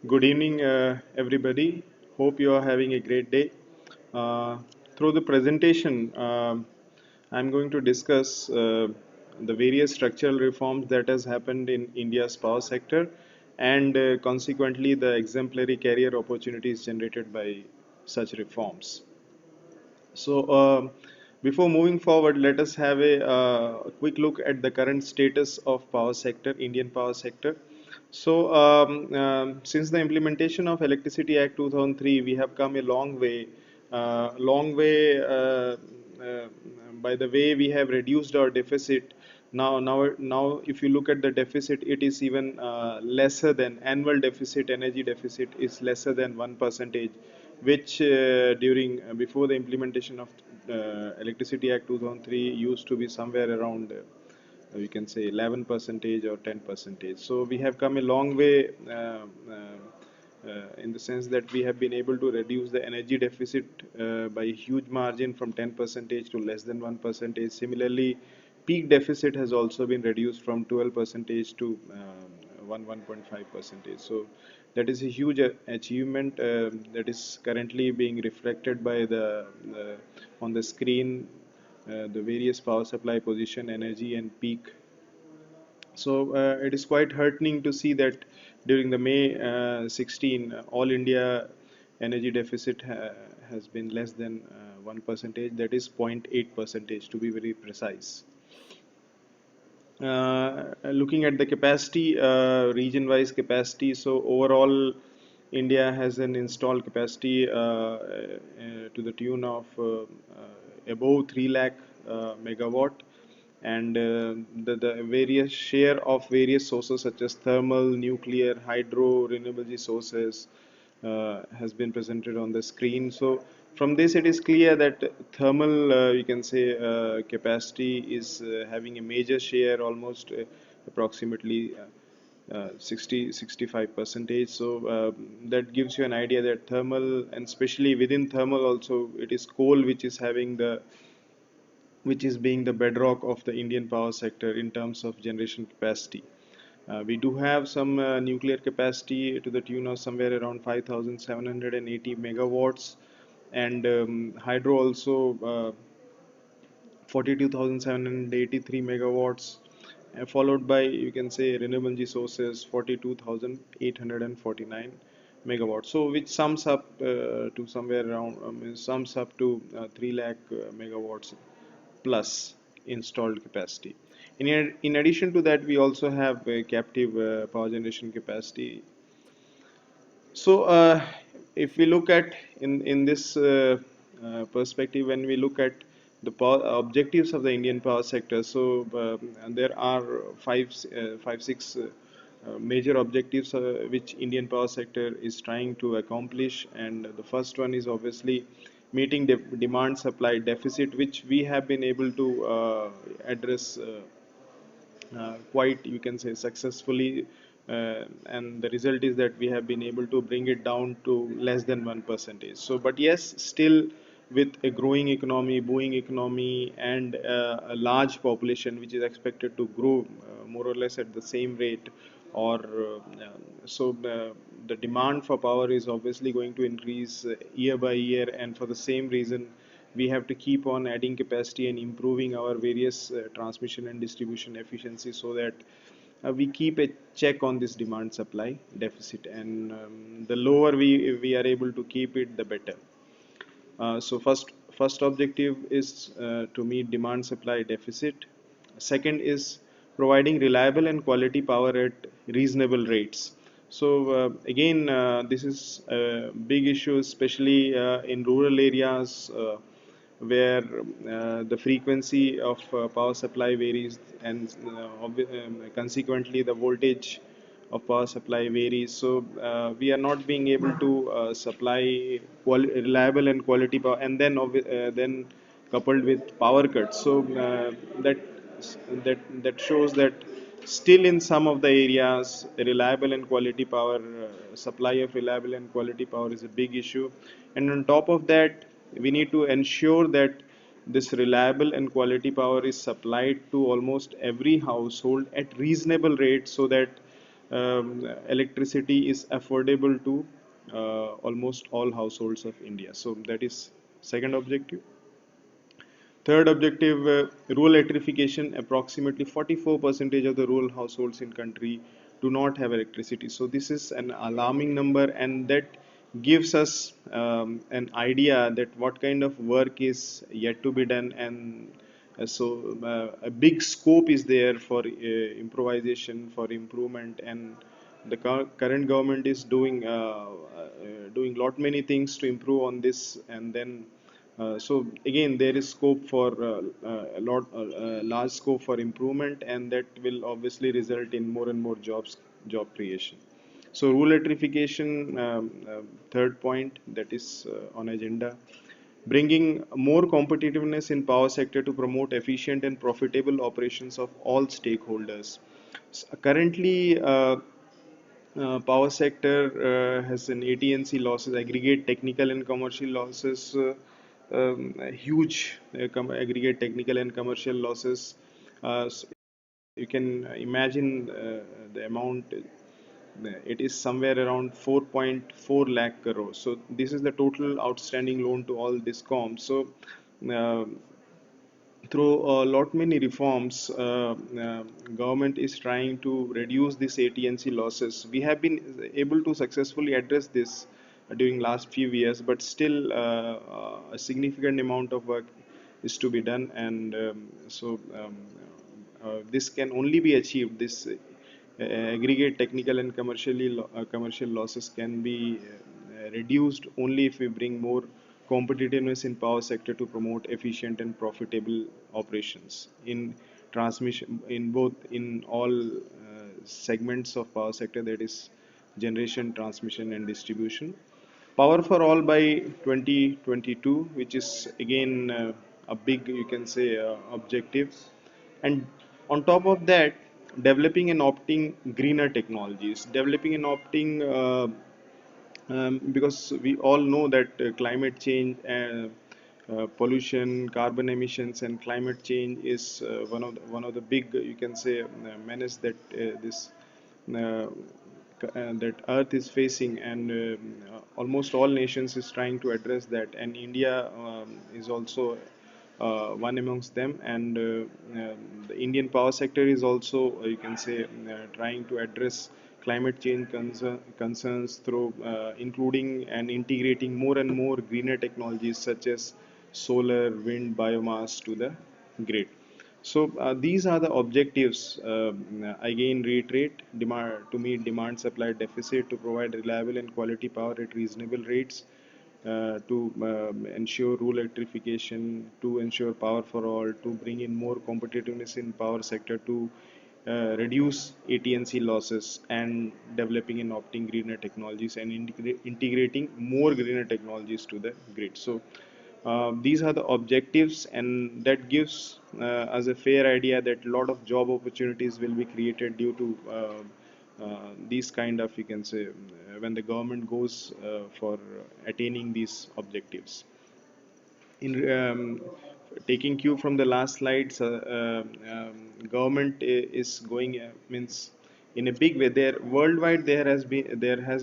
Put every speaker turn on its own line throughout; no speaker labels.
Good evening, everybody. Hope you are having a great day. Uh, Through the presentation, I'm going to discuss the various structural reforms that has happened in India's power sector and consequently the exemplary career opportunities generated by such reforms. So, before moving forward, let us have a quick look at the current status of power sector, Indian power sector. So, since the implementation of Electricity Act 2003, we have come a long way. Long way by the way we have reduced our deficit. Now, if you look at the deficit, it is even lesser than annual deficit. Energy deficit is lesser than 1%, which during before the implementation of Electricity Act 2003 used to be somewhere around we can say 11 percentage or 10 percentage. So we have come a long way in the sense that we have been able to reduce the energy deficit by a huge margin from 10 percentage to less than 1 percentage. Similarly, peak deficit has also been reduced from 12 percentage to 1.5 percentage. So that is a huge achievement that is currently being reflected by the on the screen, the various power supply position, energy and peak. So it is quite heartening to see that during the May 16, All India energy deficit has been less than 1 percentage, that is 0.8 percentage to be very precise. Looking at the capacity, region-wise capacity, so overall India has an installed capacity to the tune of above 3 lakh megawatt, and the various share of various sources such as thermal, nuclear, hydro, renewable energy sources has been presented on the screen. So from this it is clear that thermal you can say capacity is having a major share, almost approximately 65 percentage. So that gives you an idea that thermal, and especially within thermal also, it is coal which is being the bedrock of the Indian power sector in terms of generation capacity. We do have some nuclear capacity to the tune of somewhere around 5,780 megawatts, and hydro also 42,783 megawatts, followed by you can say renewable energy sources 42,849 megawatts. So which sums up to somewhere around sums up to 3 lakh megawatts plus installed capacity. In addition to that, we also have captive power generation capacity. So, if we look at in this perspective, when we look at the objectives of the Indian power sector, so there are five, six major objectives which Indian power sector is trying to accomplish, and the first one is obviously meeting demand supply deficit, which we have been able to address quite you can say successfully, and the result is that we have been able to bring it down to less than 1%. So but yes, still with a growing economy, booming economy, and a large population which is expected to grow more or less at the same rate, or the demand for power is obviously going to increase year by year, and for the same reason we have to keep on adding capacity and improving our various transmission and distribution efficiency, so that we keep a check on this demand supply deficit, and the lower we are able to keep it, the better. So first objective is to meet demand supply deficit. Second is providing reliable and quality power at reasonable rates. So again, this is a big issue, especially in rural areas where the frequency of power supply varies, and consequently the voltage of power supply varies. So we are not being able to supply reliable and quality power, and then coupled with power cuts. So that shows that still in some of the areas, reliable and quality power supply of reliable and quality power is a big issue. And on top of that, we need to ensure that this reliable and quality power is supplied to almost every household at reasonable rates, so that electricity is affordable to almost all households of India. So that is second objective. Third objective, rural electrification. Approximately 44% of the rural households in country do not have electricity. So this is an alarming number, and that gives us an idea that what kind of work is yet to be done, and a big scope is there for improvisation, for improvement, and the current government is doing lot many things to improve on this, and then so again, there is scope for large scope for improvement, and that will obviously result in more and more job creation. So rural electrification, third point that is on agenda, bringing more competitiveness in power sector to promote efficient and profitable operations of all stakeholders. Currently, power sector has an AT&C losses, aggregate technical and commercial losses, huge aggregate technical and commercial losses. So you can imagine the amount. It is somewhere around 4.4 lakh crore. So this is the total outstanding loan to all discoms. So uh, through a lot many reforms, government is trying to reduce this AT&C losses. We have been able to successfully address this during last few years, but still a significant amount of work is to be done, and this can only be achieved. This aggregate technical and commercial losses can be reduced only if we bring more competitiveness in power sector to promote efficient and profitable operations in transmission, in both, in all segments of power sector, that is generation, transmission and distribution. Power for all by 2022, which is again a big, you can say, objective. And on top of that, developing and opting greener technologies, developing and opting because we all know that climate change, pollution, carbon emissions, and climate change is one of the big, you can say, menace that that Earth is facing, and almost all nations is trying to address that, and India is also one amongst them, and the Indian power sector is also, you can say, trying to address climate change concerns through including and integrating more and more greener technologies such as solar, wind, biomass to the grid. So these are the objectives. Again, reiterate: demand to meet demand supply deficit, to provide reliable and quality power at reasonable rates, to ensure rural electrification, to ensure power for all, to bring in more competitiveness in power sector, to reduce AT&C losses, and developing and opting greener technologies, and integrating more greener technologies to the grid. So these are the objectives, and that gives us a fair idea that a lot of job opportunities will be created due to these kind of, you can say, when the government goes for attaining these objectives. In taking cue from the last slides, government is going, means, in a big way. There worldwide there has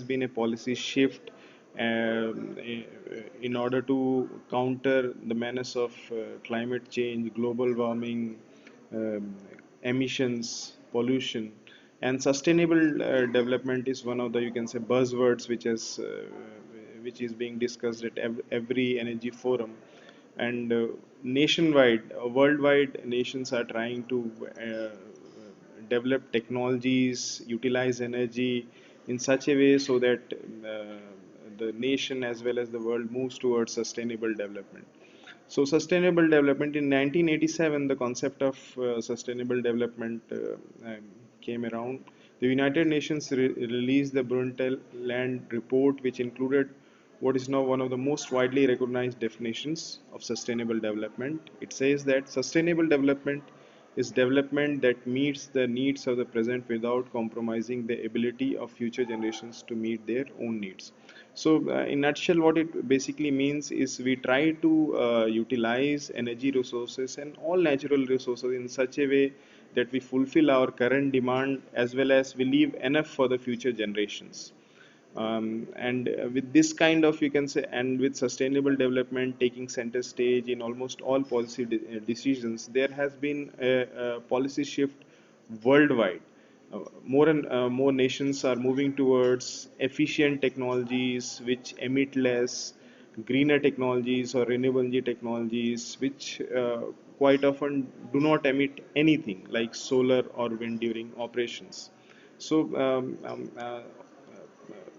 been a policy shift in order to counter the menace of climate change, global warming, um, emissions, pollution, and sustainable development is one of the, you can say, buzzwords which is being discussed at every energy forum, and nationwide, worldwide, nations are trying to develop technologies, utilize energy in such a way so that the nation as well as the world moves towards sustainable development. So, sustainable development, in 1987, the concept of sustainable development came around. The United Nations released the Brundtland Report, which included what is now one of the most widely recognized definitions of sustainable development. It says that sustainable development is development that meets the needs of the present without compromising the ability of future generations to meet their own needs. So, in nutshell, what it basically means is we try to utilize energy resources and all natural resources in such a way that we fulfill our current demand as well as we leave enough for the future generations. And with this kind of, you can say, and with sustainable development taking center stage in almost all policy decisions, there has been a policy shift worldwide. More and more nations are moving towards efficient technologies which emit less, greener technologies or renewable energy technologies which quite often do not emit anything, like solar or wind during operations. So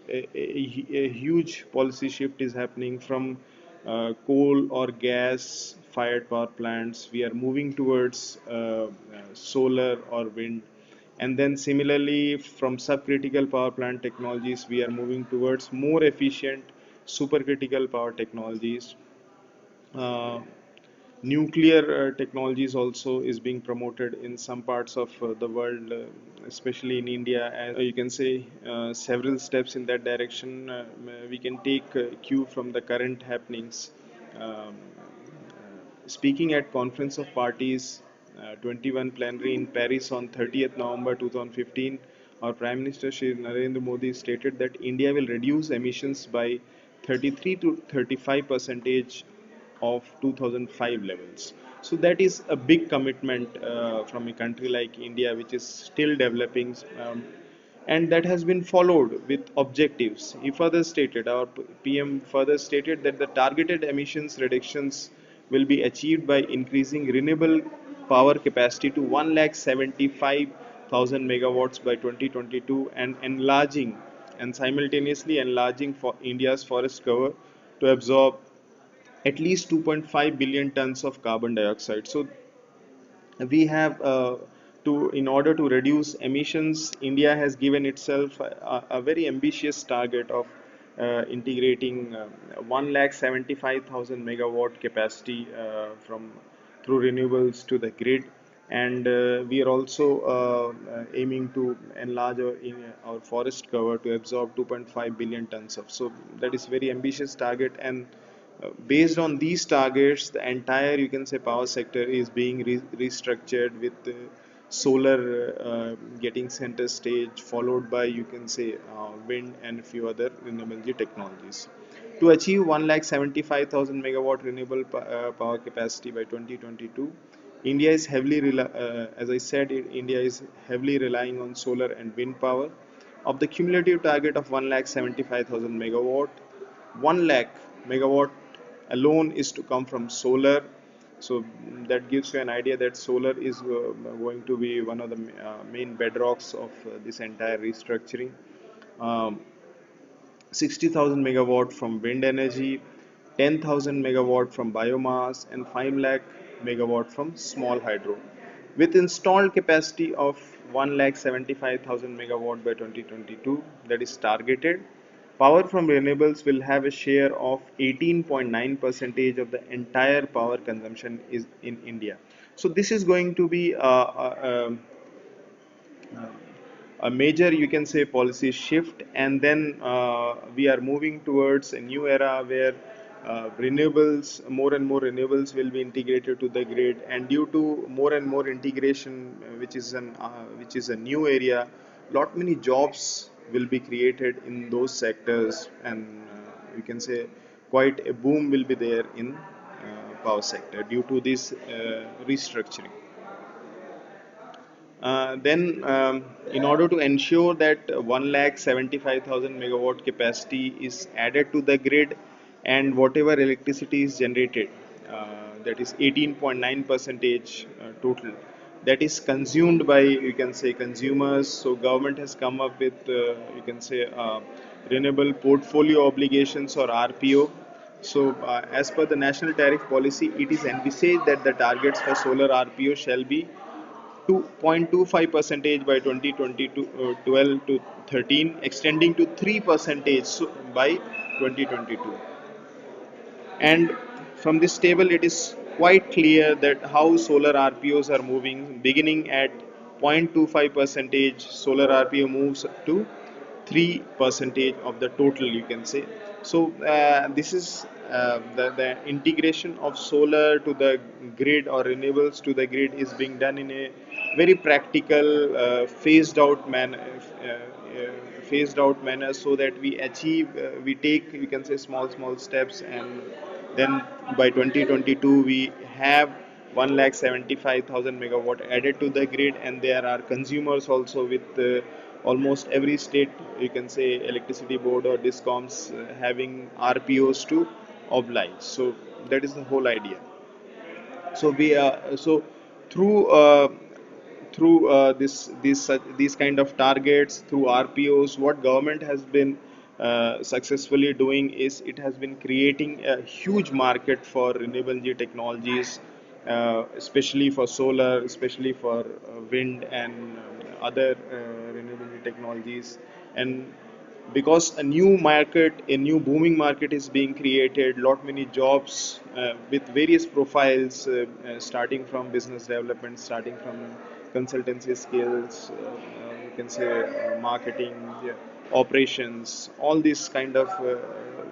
a huge policy shift is happening from coal or gas fired power plants. We are moving towards solar or wind. And then similarly, from subcritical power plant technologies, we are moving towards more efficient supercritical power technologies. Uh, Nuclear technologies also is being promoted in some parts of the world, especially in India. As you can say, several steps in that direction. We can take cue from the current happenings. Speaking at Conference of Parties 21 plenary in Paris on 30th November 2015, our Prime Minister Shri Narendra Modi stated that India will reduce emissions by 33 to 35 percentage of 2005 levels. So that is a big commitment from a country like India, which is still developing, and that has been followed with objectives. He further stated, our PM further stated that the targeted emissions reductions will be achieved by increasing renewable power capacity to 1,75,000 megawatts by 2022 and enlarging and simultaneously enlarging for India's forest cover to absorb at least 2.5 billion tons of carbon dioxide. So we have to, in order to reduce emissions, India has given itself a very ambitious target of integrating 1,75,000 megawatt capacity from through renewables to the grid. And we are also aiming to enlarge our forest cover to absorb 2.5 billion tons of. So that is very ambitious target. And based on these targets, the entire, you can say, power sector is being restructured with solar getting center stage, followed by, you can say, wind and a few other renewable energy technologies. To achieve 1,75,000 megawatt renewable power capacity by 2022, India is as I said, India is heavily relying on solar and wind power. Of the cumulative target of 1,75,000 megawatt, 1 lakh megawatt alone is to come from solar. So that gives you an idea that solar is going to be one of the main bedrocks of this entire restructuring. Um, 60,000 megawatt from wind energy, 10,000 megawatt from biomass, and 5 lakh megawatt from small hydro. With installed capacity of 1,75,000 megawatt by 2022, that is targeted, power from renewables will have a share of 18.9 percentage of the entire power consumption is in India. So this is going to be a major, you can say, policy shift. And then we are moving towards a new era where renewables, more and more renewables will be integrated to the grid. And due to more and more integration, which is a new area, lot many jobs will be created in those sectors. And you can say quite a boom will be there in power sector due to this restructuring. Then, in order to ensure that 1,75,000 megawatt capacity is added to the grid, and whatever electricity is generated, that is 18.9 percentage total, that is consumed by, you can say, consumers. So government has come up with, you can say, renewable portfolio obligations, or RPO. So as per the national tariff policy, it is envisaged that the targets for solar RPO shall be 2.25 percentage by 2022, 12 to 13, extending to 3 percentage by 2022. And from this table, it is quite clear that how solar RPOs are moving. Beginning at 0.25 percentage, solar RPO moves to 3 percentage of the total, you can say. So this is the integration of solar to the grid, or renewables to the grid, is being done in a very practical, phased out manner, so that we take, we can say, small steps, and then by 2022 we have 1,75,000 megawatt added to the grid, and there are consumers also with almost every state, you can say, electricity board or discoms having RPOs to oblige. So that is the whole idea. So we so through these kind of targets, through RPOs, what government has been successfully doing is it has been creating a huge market for renewable energy technologies, especially for solar, especially for wind and other renewable energy technologies. And because a new booming market is being created, lot many jobs with various profiles, starting from business development, starting from consultancy skills, you can say marketing, yeah, operations, all these kind of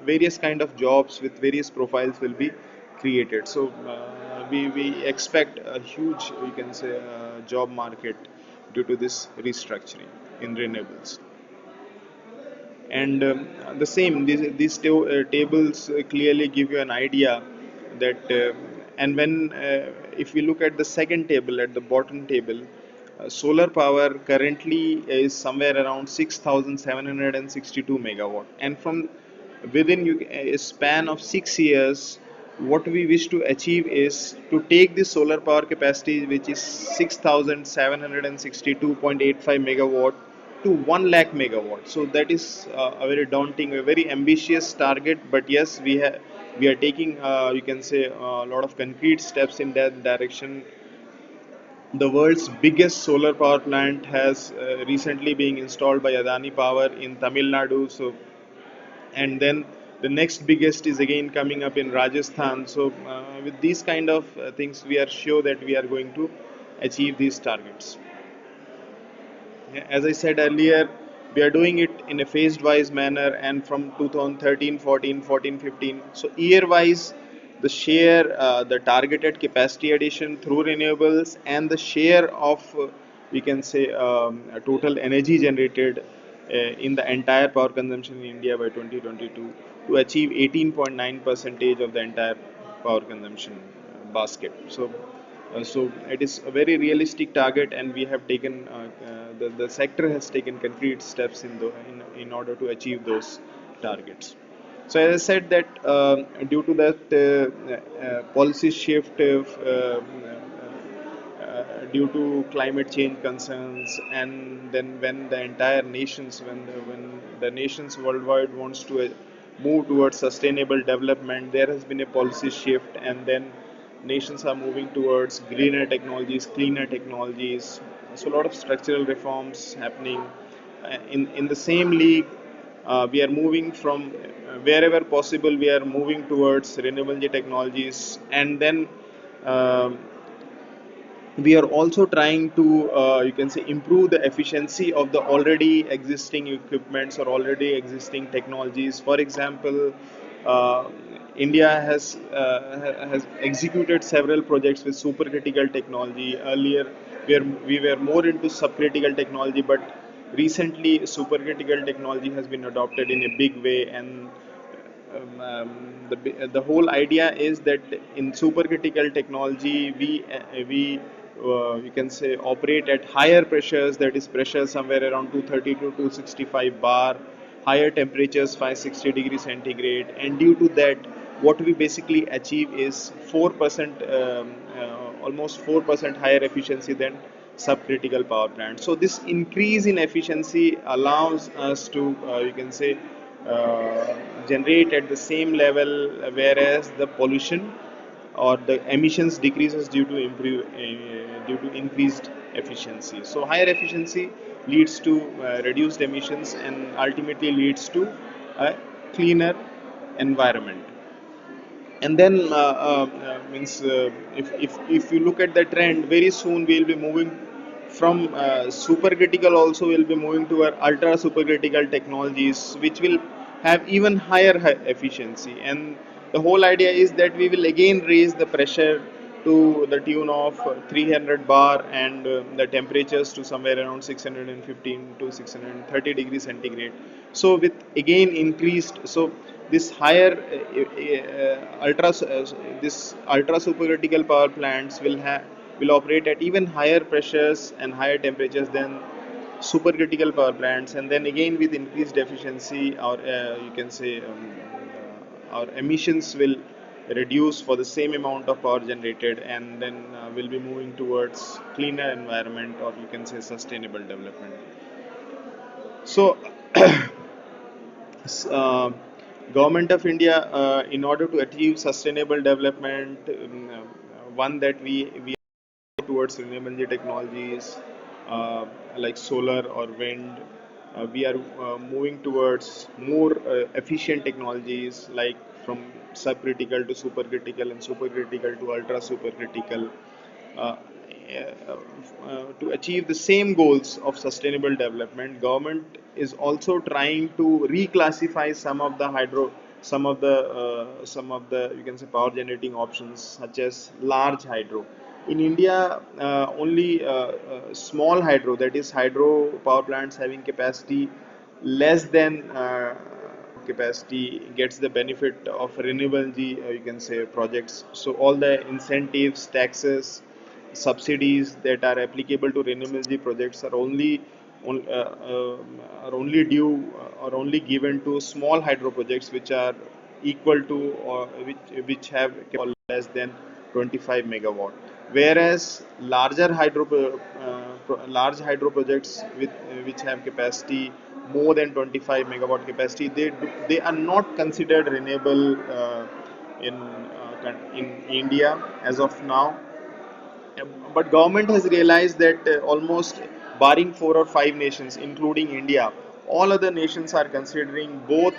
various kind of jobs with various profiles will be created. So we expect a huge, you can say, job market due to this restructuring in renewables. And the same, tables clearly give you an idea that and when if we look at the second table, at the bottom table, solar power currently is somewhere around 6,762 megawatt, and from within a span of 6 years, what we wish to achieve is to take the solar power capacity, which is 6,762.85 megawatt, to 1 lakh megawatt. So that is a very daunting, a very ambitious target. But yes, we are taking, you can say, a lot of concrete steps in that direction. The world's biggest solar power plant has recently been installed by Adani Power in Tamil Nadu. So, and then the next biggest is again coming up in Rajasthan. So with these kind of things, we are sure that we are going to achieve these targets. Yeah, as I said earlier, we are doing it in a phased wise manner, and from 2013, 14, 14, 15. So year wise, the share, the targeted capacity addition through renewables, and the share of, we can say, total energy generated in the entire power consumption in India by 2022 to achieve 18.9 percentage of the entire power consumption basket. So it is a very realistic target, and we have taken the sector has taken concrete steps in order to achieve those targets. So as I said that due to that policy shift, due to climate change concerns, and then when the entire nations, when the nations worldwide wants to move towards sustainable development, there has been a policy shift, and then nations are moving towards greener technologies, cleaner technologies. So a lot of structural reforms happening. In the same league, we are moving from wherever possible. We are moving towards renewable energy technologies, and then um we are also trying to, you can say, improve the efficiency of the already existing equipments or already existing technologies. For example, uh, India has executed several projects with supercritical technology. Earlier, we were more into subcritical technology, but recently supercritical technology has been adopted in a big way. And the whole idea is that in supercritical technology, we can say operate at higher pressures, that is pressure somewhere around 230 to 265 bar, higher temperatures 560 degrees centigrade, and due to that, what we basically achieve is 4%, almost 4% higher efficiency than subcritical power plant. So this increase in efficiency allows us to, you can say, uh, generate at the same level, whereas the pollution or the emissions decreases due to increased efficiency. So higher efficiency leads to reduced emissions, and ultimately leads to a cleaner environment. And then means if you look at the trend, very soon we'll be moving from supercritical, also we'll be moving to our ultra supercritical technologies, which will have even higher efficiency. And the whole idea is that we will again raise the pressure to the tune of 300 bar, and the temperatures to somewhere around 615 to 630 degrees centigrade. So with again increased, so this higher this ultra supercritical power plants will operate at even higher pressures and higher temperatures than supercritical power plants, and then again with increased efficiency, or you can say our emissions will reduce for the same amount of power generated, and then we'll be moving towards cleaner environment, or you can say sustainable development. So uh, government of India, in order to achieve sustainable development, one that we towards renewable energy technologies, like solar or wind. We are moving towards more efficient technologies, like from subcritical to supercritical and supercritical to ultra supercritical. Uh, to achieve the same goals of sustainable development, government is also trying to reclassify some of the you can say power generating options, such as large hydro. In India, only small hydro, that is hydro power plants having capacity less than capacity, gets the benefit of renewable energy, you can say projects. So all the incentives, taxes, subsidies that are applicable to renewable energy projects are only due or only given to small hydro projects, which are equal to, or which have less than 25 megawatt, whereas large hydro projects which have capacity more than 25 megawatt capacity, they are not considered renewable in India as of now. But government has realized that almost barring 4 or 5 nations, including India, all other nations are considering both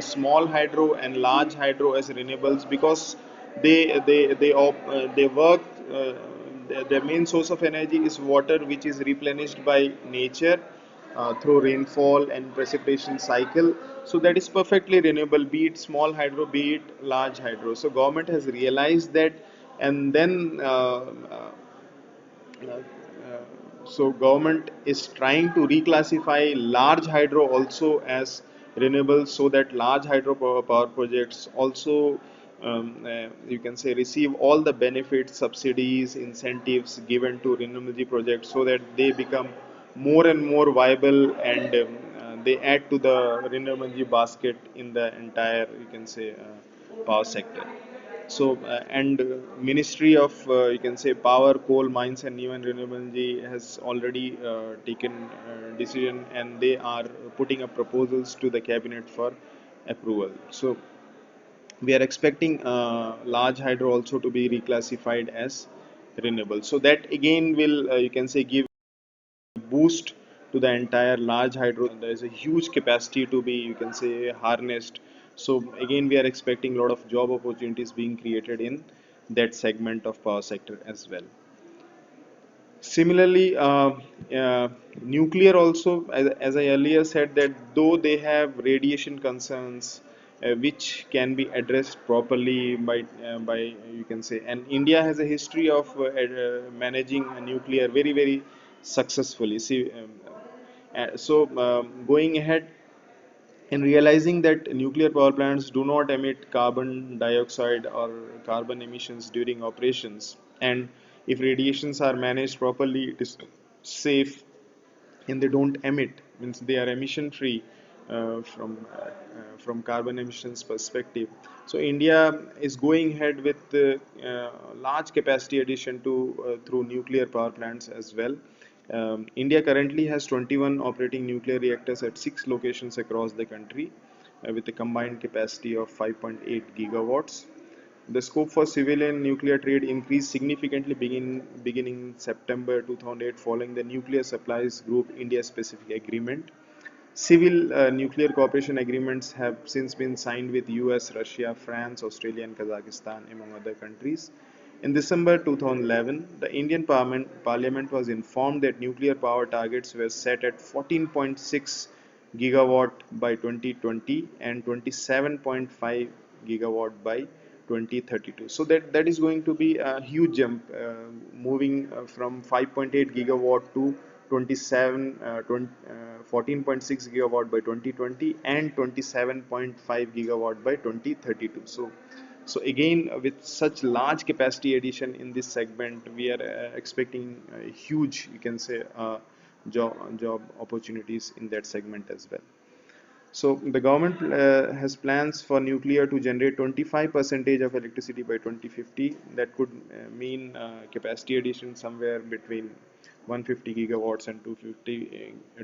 small hydro and large hydro as renewables, because they work. Their main source of energy is water, which is replenished by nature through rainfall and precipitation cycle. So that is perfectly renewable, be it small hydro, be it large hydro. So government has realized that, and then uh, so government is trying to reclassify large hydro also as renewable, so that large power projects also you can say receive all the benefits, subsidies, incentives given to renewable energy projects, so that they become more and more viable, and they add to the renewable energy basket in the entire, you can say, power sector. So and Ministry of you can say Power, Coal, Mines and New and Renewable Energy has already taken decision, and they are putting up proposals to the cabinet for approval. So we are expecting large hydro also to be reclassified as renewable. So that again will you can say give boost to the entire large hydro. There is a huge capacity to be, you can say, harnessed. So again, we are expecting a lot of job opportunities being created in that segment of power sector as well. Similarly, nuclear also, as I earlier said, that though they have radiation concerns, which can be addressed properly by you can say, and India has a history of managing nuclear very successfully. See, going ahead and realizing that nuclear power plants do not emit carbon dioxide or carbon emissions during operations, and if radiations are managed properly, it is safe, and they don't emit, means they are emission free from carbon emissions perspective. So India is going ahead with large capacity addition to through nuclear power plants as well. India currently has 21 operating nuclear reactors at 6 locations across the country, with a combined capacity of 5.8 gigawatts. The scope for civilian nuclear trade increased significantly beginning September 2008, following the Nuclear Supplies Group India Specific Agreement. Civil nuclear cooperation agreements have since been signed with US, Russia, France, Australia, and Kazakhstan, among other countries. In December 2011, the Indian Parliament was informed that nuclear power targets were set at 14.6 gigawatt by 2020 and 27.5 gigawatt by 2032. So that is going to be a huge jump, moving from 5.8 gigawatt to 14.6 gigawatt by 2020 and 27.5 gigawatt by 2032. So again, with such large capacity addition in this segment, we are expecting huge, you can say, job opportunities in that segment as well. So the government has plans for nuclear to generate 25% of electricity by 2050. That could mean capacity addition somewhere between 150 gigawatts and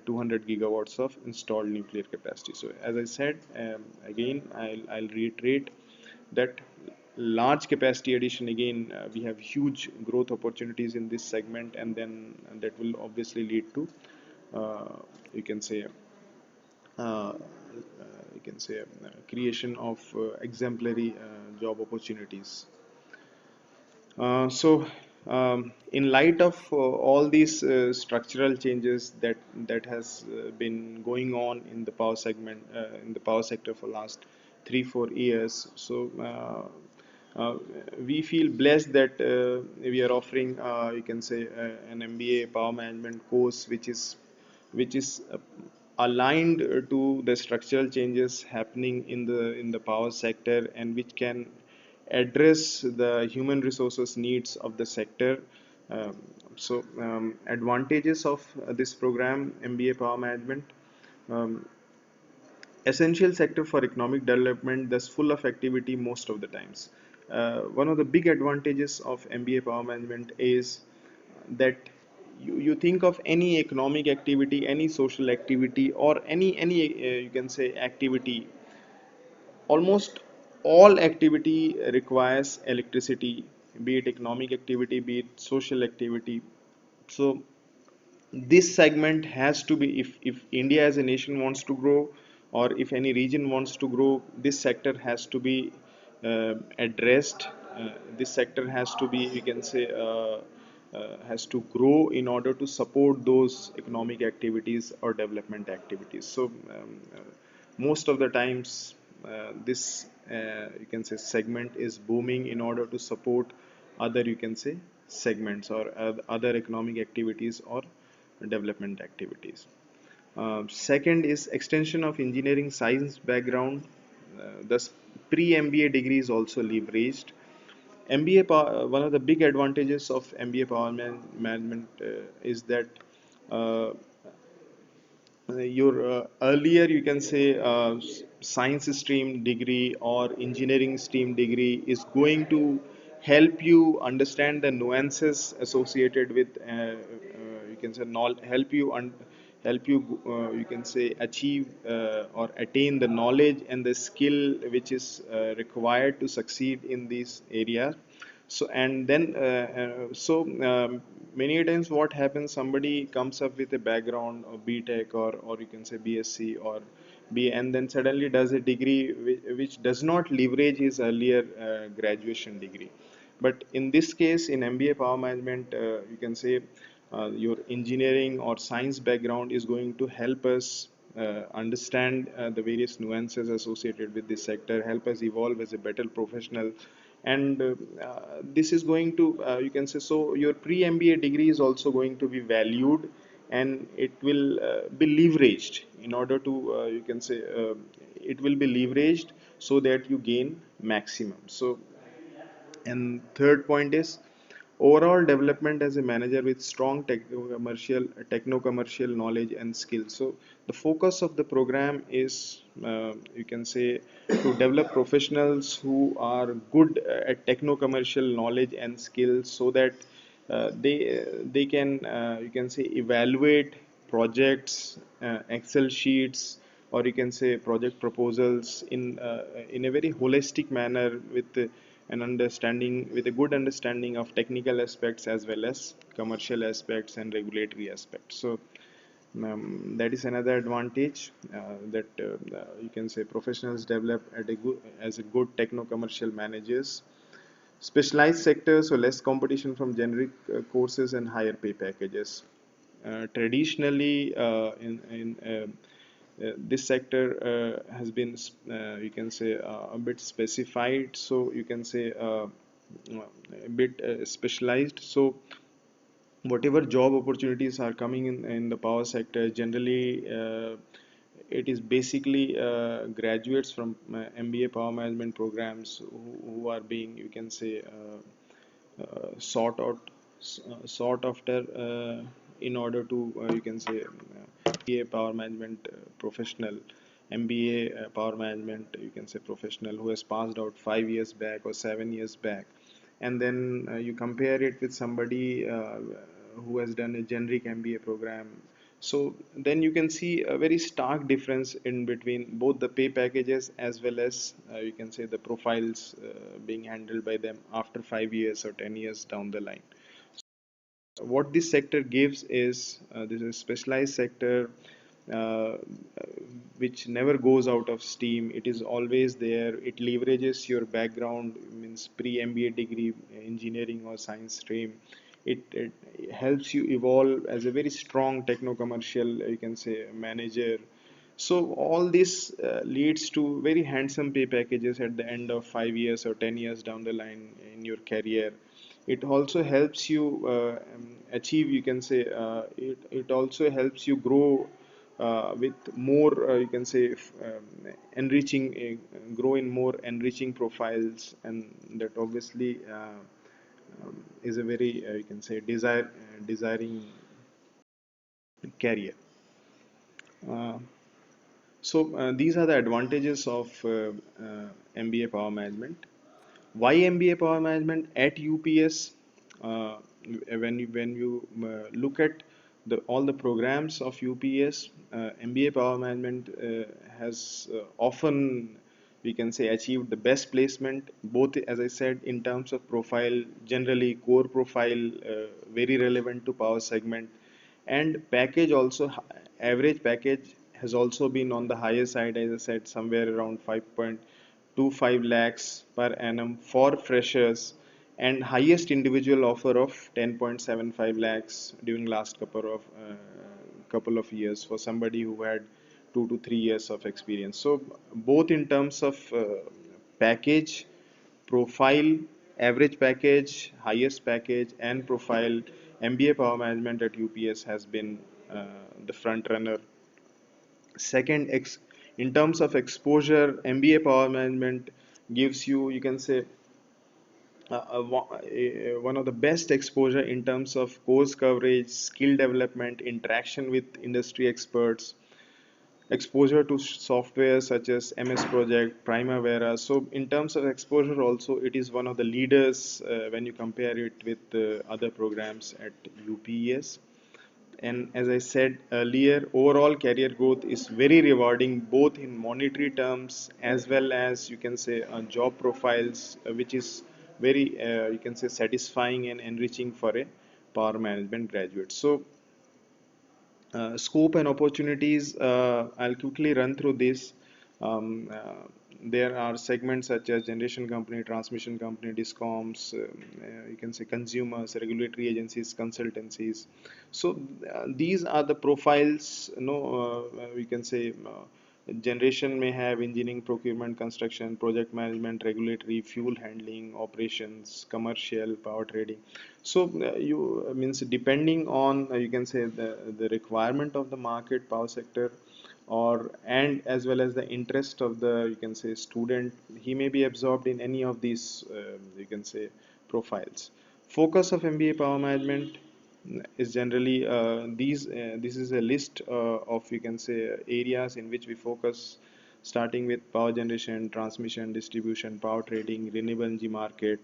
200 gigawatts of installed nuclear capacity. So as I said, again, I'll reiterate that large capacity addition, again, we have huge growth opportunities in this segment, and then that will obviously lead to, you can say, uh, creation of exemplary job opportunities. In light of all these structural changes that has been going on in the power segment, in the power sector for last 3-4 years, we feel blessed that we are offering, you can say, an MBA power management course, which is aligned to the structural changes happening in the power sector, and which can address the human resources needs of the sector. Advantages of this program, MBA Power Management: um, essential sector for economic development, thus full of activity most of the times. One of the big advantages of MBA Power Management is that you think of any economic activity, any social activity, or any you can say activity. Almost all activity requires electricity, be it economic activity, be it social activity. So this segment has to be, if India as a nation wants to grow, or if any region wants to grow, this sector has to be addressed. This sector has to be, you can say, has to grow in order to support those economic activities or development activities. Most of the times, this you can say segment is booming in order to support other, you can say, segments or other economic activities or development activities. Second is extension of engineering science background. Thus, pre-MBA degree is also leveraged. MBA one of the big advantages of MBA power management is that uh, your earlier, you can say, science stream degree or engineering stream degree is going to help you understand the nuances associated with, you can say, help you, you can say, achieve or attain the knowledge and the skill which is required to succeed in these areas. So and then many times what happens, somebody comes up with a background of BTech, or you can say BSc or B, and then suddenly does a degree which does not leverage his earlier graduation degree. But in this case, in MBA power management, you can say your engineering or science background is going to help us understand the various nuances associated with this sector, help us evolve as a better professional. And this is going to, you can say, so your pre-MBA degree is also going to be valued, and it will be leveraged in order to, you can say, it will be leveraged so that you gain maximum. And third point is overall development as a manager with strong techno-commercial knowledge and skills. So the focus of the program is, you can say, to develop professionals who are good at techno-commercial knowledge and skills, so that they can, you can say, evaluate projects, Excel sheets, or you can say project proposals in a very holistic manner, with an understanding, with a good understanding of technical aspects as well as commercial aspects and regulatory aspects. So that is another advantage, that you can say professionals develop at a good, as a good techno-commercial managers. Specialized sectors, so less competition from generic courses and higher pay packages. Traditionally, in This sector has been you can say a bit specified, so you can say a bit specialized. So whatever job opportunities are coming in the power sector, generally it is basically graduates from MBA power management programs who are being, you can say, sought out, sought after in order to, you can say, MBA power management professional, MBA power management, you can say, professional who has passed out 5 years back or 7 years back, and then you compare it with somebody who has done a generic MBA program. So then you can see a very stark difference in between both the pay packages as well as you can say the profiles being handled by them after 5 years or 10 years down the line. What this sector gives is this is a specialized sector uh, which never goes out of steam. It is always there. It leverages your background, means pre-MBA degree, engineering or science stream. It helps you evolve as a very strong techno-commercial, you can say, manager. So all this leads to very handsome pay packages at the end of 5 years or 10 years down the line in your career. It also helps you achieve, you can say, it also helps you grow with more, you can say, enriching, grow in more enriching profiles, and that obviously is a very, you can say, desiring career. Uh, so these are the advantages of MBA Power Management. Why MBA Power Management at UPS? Uh, when you look at all the programs of UPS, MBA Power Management has often, we can say, achieved the best placement, both, as I said, in terms of profile, generally core profile, very relevant to power segment, and package also. Average package has also been on the higher side, as I said, somewhere around 5.25 lakhs per annum for freshers, and highest individual offer of 10.75 lakhs during last couple of years for somebody who had 2 to 3 years of experience. So both in terms of package, profile, average package, highest package, and profile, MBA Power Management at UPS has been the front runner. Second, in terms of exposure, MBA Power Management gives you, you can say, one of the best exposure in terms of course coverage, skill development, interaction with industry experts, exposure to software such as MS Project, Primavera. So in terms of exposure also, it is one of the leaders when you compare it with other programs at UPES. And as I said earlier, overall career growth is very rewarding both in monetary terms as well as, you can say, job profiles, which is very, you can say, satisfying and enriching for a power management graduate. So scope and opportunities, I'll quickly run through this. Um, uh, there are segments such as generation company, transmission company, discoms, you can say consumers, regulatory agencies, consultancies. So these are the profiles, we can say, generation may have engineering, procurement, construction, project management, regulatory, fuel handling, operations, commercial, power trading. So you means depending on, you can say, the requirement of the market, power sector, or and as well as the interest of the, you can say, student, he may be absorbed in any of these, you can say, profiles. Focus of MBA Power Management is generally this is a list of, you can say, areas in which we focus, starting with power generation, transmission, distribution, power trading, renewable energy market,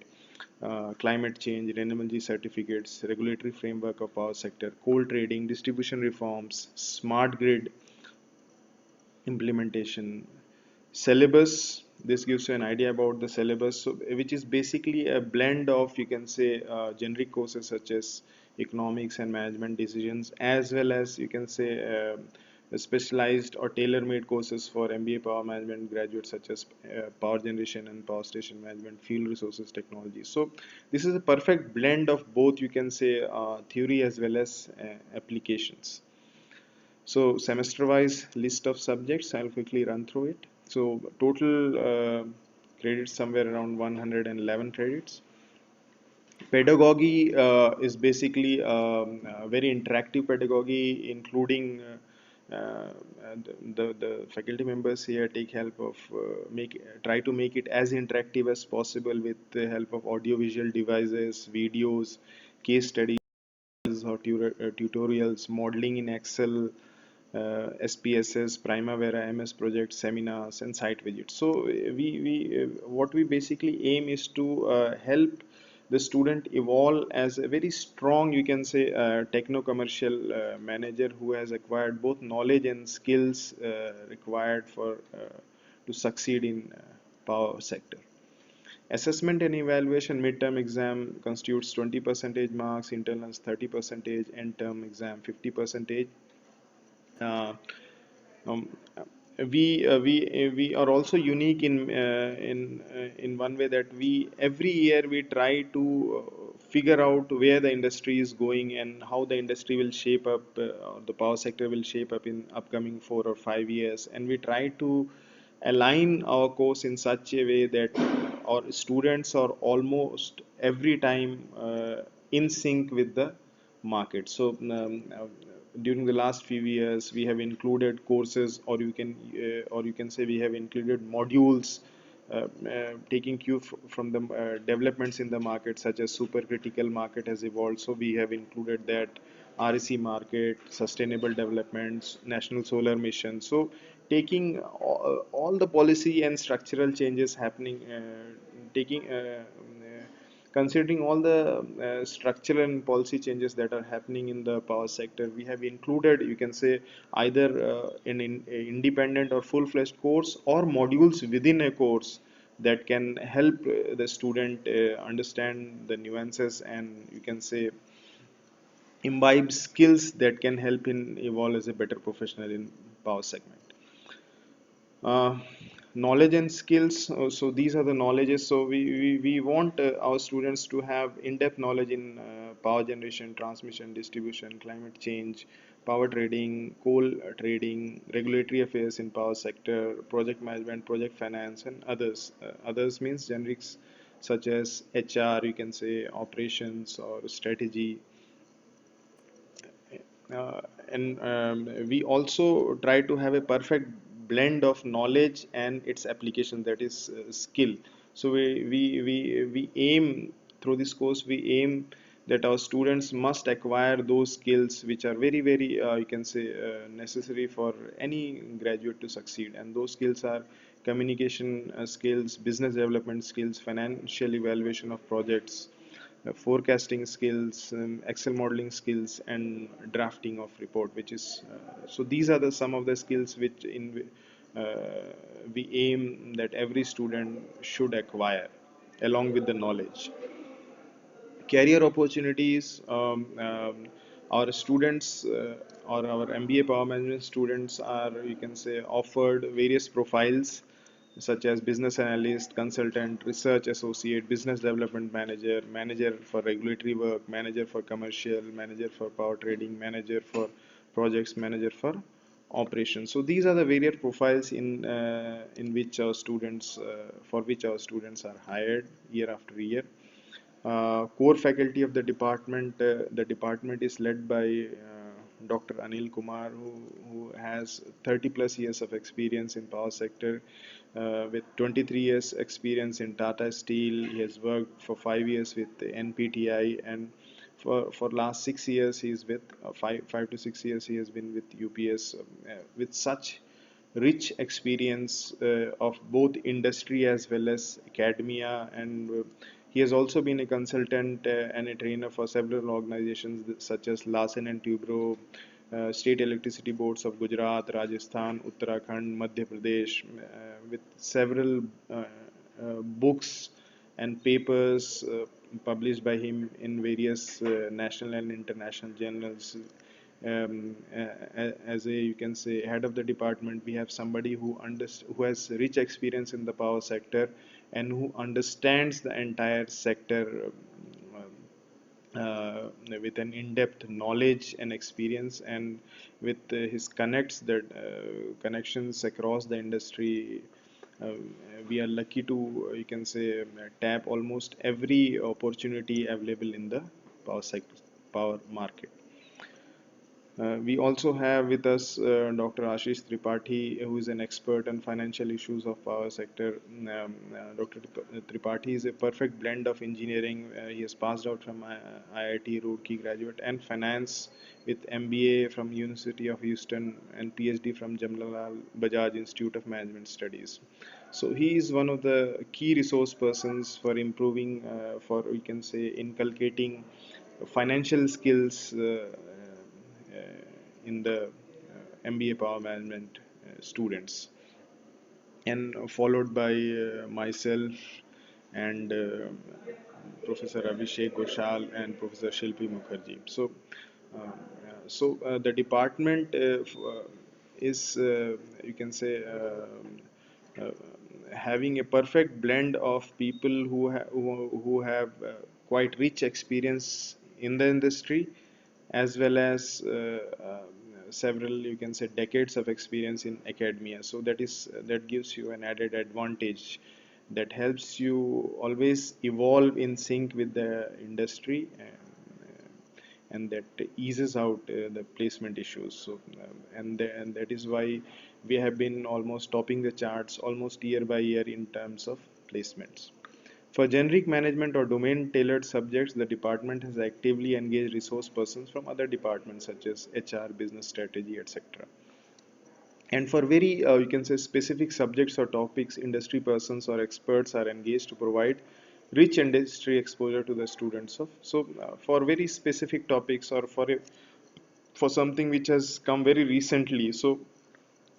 climate change, renewable energy certificates, regulatory framework of power sector, coal trading, distribution reforms, smart grid implementation. Syllabus, this gives you an idea about the syllabus, so, which is basically a blend of, you can say, generic courses such as economics and management decisions, as well as, you can say, specialized or tailor-made courses for MBA power management graduates such as power generation and power station management, fuel resources technology. So this is a perfect blend of both, you can say, theory as well as applications. So semester wise list of subjects, I'll quickly run through it. So total credits somewhere around 111 credits. Pedagogy is basically very interactive pedagogy, including the faculty members here take help of try to make it as interactive as possible with the help of audiovisual devices, videos, case studies or tutorials, modeling in Excel, SPSS, Primavera, MS project, seminars, and site visits. So what we basically aim is to help the student evolve as a very strong, you can say, techno-commercial manager who has acquired both knowledge and skills required for to succeed in power sector. Assessment and evaluation midterm exam constitutes 20 percentage marks, internals 30 percentage, end term exam 50 percentage. Uh, um, we are also unique in one way that we every year we try to figure out where the industry is going and how the industry will shape up, or the power sector will shape up in upcoming 4 or 5 years, and we try to align our course in such a way that our students are almost every time in sync with the market. So during the last few years we have included courses, or you can say we have included modules taking cue from the developments in the market, such as supercritical market has evolved, so we have included that, REC market, sustainable developments, national solar mission. So taking all the policy and structural changes happening, taking considering all the structural and policy changes that are happening in the power sector, we have included, you can say, either in independent or full-fledged course or modules within a course that can help the student understand the nuances, and you can say imbibe skills that can help him evolve as a better professional in power segment. uh, Knowledge and skills, so these are the knowledges. So we want our students to have in-depth knowledge in power generation, transmission, distribution, climate change, power trading, coal trading, regulatory affairs in power sector, project management, project finance, and others. Others means generics such as HR, you can say, operations or strategy. And we also try to have a perfect blend of knowledge and its application, that is skill. So we aim through this course, we aim that our students must acquire those skills which are very you can say necessary for any graduate to succeed, and those skills are communication skills, business development skills, financial evaluation of projects, forecasting skills, Excel modeling skills, and drafting of report, which is so these are the some of the skills which uh, we aim that every student should acquire along with the knowledge. Career opportunities, our students or our MBA power management students are, you can say, offered various profiles such as business analyst, consultant, research associate, business development manager, manager for regulatory work, manager for commercial, manager for power trading, manager for projects, manager for operations. So these are the various profiles in which our students for which our students are hired year after year. Core faculty of the department is led by Dr. Anil Kumar, who has 30 plus years of experience in power sector, with 23 years experience in Tata Steel. He has worked for 5 years with NPTI, and for last 6 years he is with 5 to 6 years he has been with UPS, with such rich experience of both industry as well as academia, and he has also been a consultant and a trainer for several organizations such as Larsen and Toubro, state electricity boards of Gujarat, Rajasthan, Uttarakhand, Madhya Pradesh, with several books and papers published by him in various national and international journals. As a, you can say, head of the department, we have somebody who has rich experience in the power sector and who understands the entire sector with an in-depth knowledge and experience, and with his connections across the industry. uh, we are lucky to, you can say, tap almost every opportunity available in the power market. We also have with us Dr. Ashish Tripathi, who is an expert on financial issues of power sector. Dr. Tripathi is a perfect blend of engineering. He has passed out from IIT Roorkee graduate and finance with MBA from University of Houston and PhD from Jamnalal Bajaj Institute of Management Studies. So he is one of the key resource persons for improving, for, we can say, inculcating financial skills in the MBA Power Management students, and followed by myself and Professor Abhishek Ghoshal and Professor Shilpi Mukherjee. The department is, you can say, uh, having a perfect blend of people who have quite rich experience in the industry, as well as several, you can say, decades of experience in academia. So that gives you an added advantage that helps you always evolve in sync with the industry, and that eases out the placement issues. And that is why we have been almost topping the charts almost year by year in terms of placements. For generic management or domain tailored subjects, the department has actively engaged resource persons from other departments such as HR, business strategy, etc. And for very, you can say, specific subjects or topics, industry persons or experts are engaged to provide rich industry exposure to the students of. For very specific topics, or for something which has come very recently, so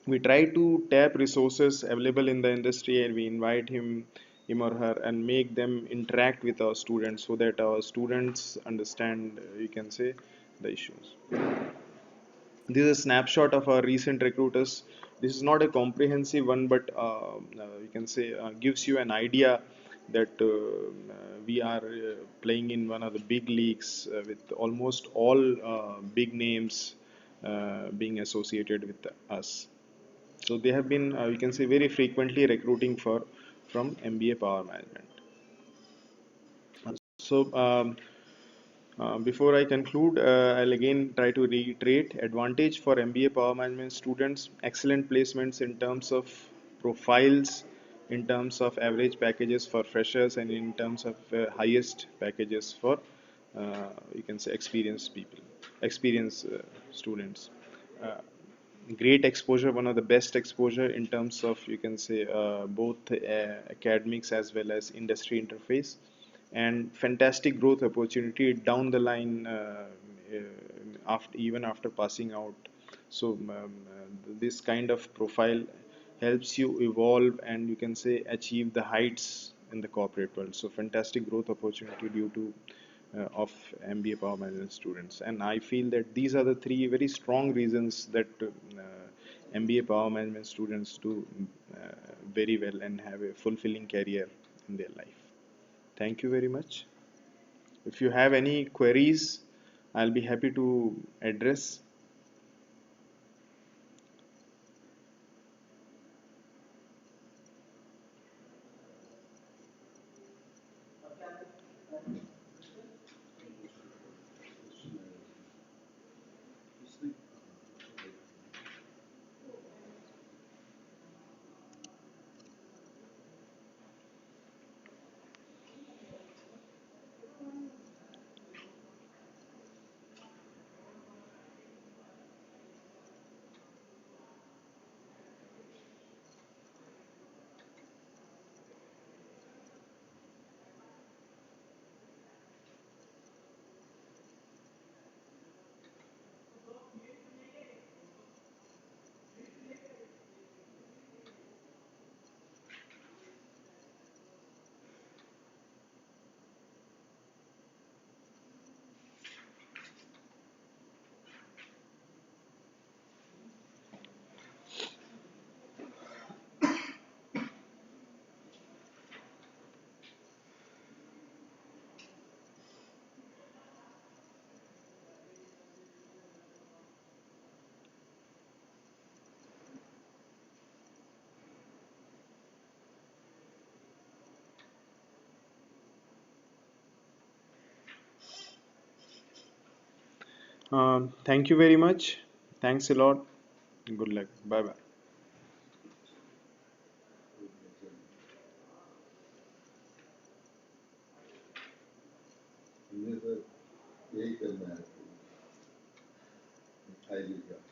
we try to tap resources available in the industry, and we invite him or her, and make them interact with our students so that our students understand, you can say, the issues. This is a snapshot of our recent recruiters. This is not a comprehensive one, but you can say, gives you an idea that we are playing in one of the big leagues with almost all big names being associated with us. So they have been, you can say, very frequently recruiting for from MBA Power Management. Before I conclude, I'll again try to reiterate advantage for MBA Power Management students: excellent placements in terms of profiles, in terms of average packages for freshers, and in terms of highest packages for, you can say, experienced people, experienced students. Uh, Great exposure, one of the best exposure in terms of, you can say, both academics as well as industry interface, and fantastic growth opportunity down the line, after, even after passing out. This kind of profile helps you evolve and, you can say, achieve the heights in the corporate world. So fantastic growth opportunity due to of MBA Power Management students. And I feel that these are the three very strong reasons that MBA Power Management students do very well and have a fulfilling career in their life. Thank you very much. If you have any queries, I'll be happy to address. Thank you very much. Thanks a lot. Good luck. Bye bye.
यही करना है,